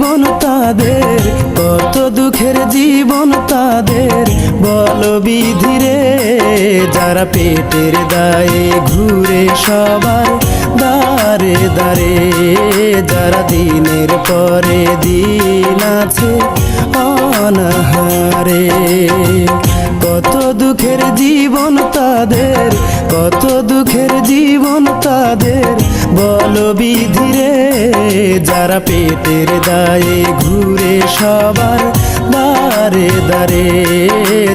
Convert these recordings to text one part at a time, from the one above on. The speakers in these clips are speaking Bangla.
জীবন তাদের, কত দুঃখের জীবন তাদের, বলো বিধিরে। যারা পেটের দায়ে ঘুরে সবার দারে দারে, যারা দিনের পরে দিন আছে অনাহারে। কত দুঃখের জীবন তাদের, কত দুঃখের জীবন তাদের, বলো বিধিরে। যারা পেটের দায়ে ঘুরে সবার দারে দারে,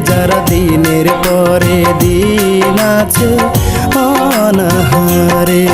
যারা দিনের পরে দিন আছে অনাহারে।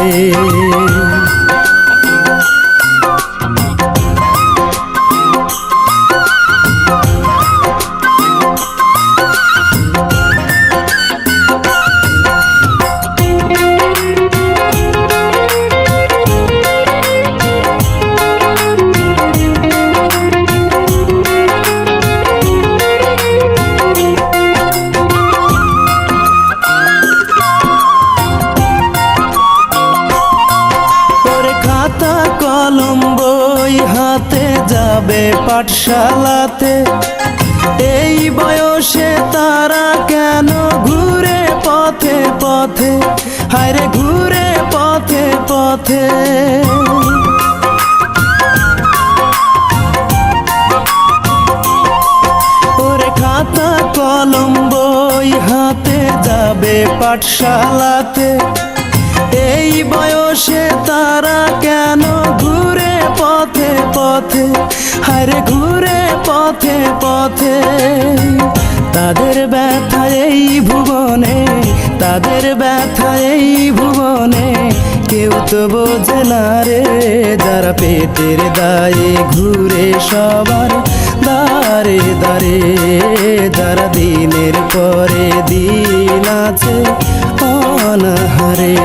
কলম বই হাতে যাবে পাঠশালাতে, এই বয়সে তারা কেন ঘুরে পথে পথে, হায়রে ঘুরে পথে পথে। ওরে খাতা কলম বই হাতে যাবে পাঠশালাতে, এই বয়সে তারা কেন ঘুরে পথে পথে, হায়রে ঘুরে পথে পথে। তাদের ব্যথা এই ভুবনে, তাদের ব্যথা এই ভুবনে, কেউ তো বোঝে না রে। যারা পেটের দায়ে ঘুরে সবার দারে দারে, যারা দিনের পরে দিন আছে অনাহারে।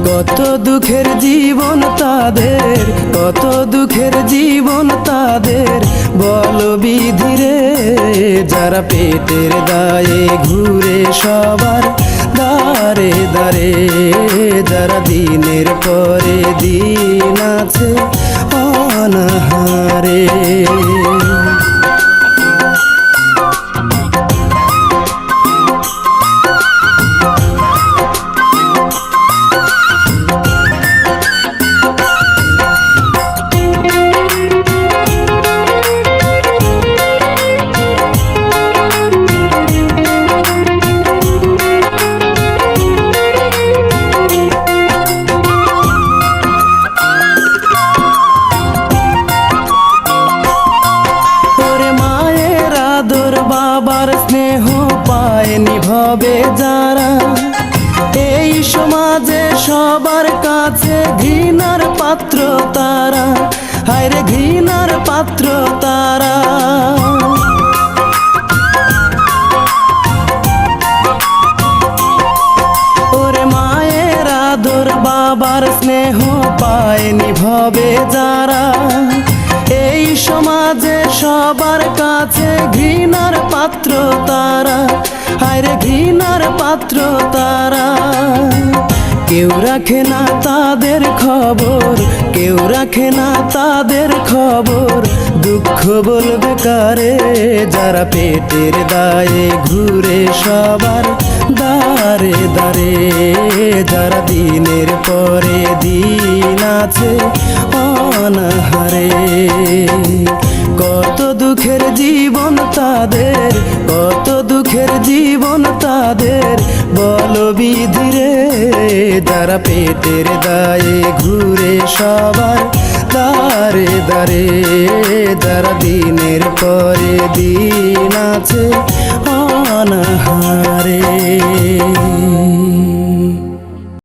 কত দুঃখের জীবন তাদের, কত দুঃখের জীবন তাদের, বলো বিধিরে। যারা পেটের দায়ে ঘুরে সবার দারে দারে, যারা দিনের পরে দিন আছে অনাহারে। বাবার স্নেহ পায়নি ভবে যারা, এই সমাজে সবার কাছে ঘৃণার পাত্র তারা, হায়রে ঘৃণার পাত্র তারা। ওরে মায়ের আদর বাবার স্নেহ পায়নি ভবে যারা, এই সমাজে সবার কাছে ঘৃণার পাত্র তারা, হায়রে ঘৃণার পাত্র তারা। কেউ রাখে না তাদের খবর, কেউ রাখে না তাদের খবর, দুঃখ বলবে কারে। যারা পেটের দায়ে ঘুরে সবার দারে দারে, যারা দিনের পরে দিন আছে অনাহারে। কত দুঃখের জীবন তাদের, কত দুঃখের জীবন তাদের, বলো বিধিরে। যারা পেটের দায়ে ঘুরে সবার দারে দারে, যারা দিনের পরে দিন আছে অনাহারে।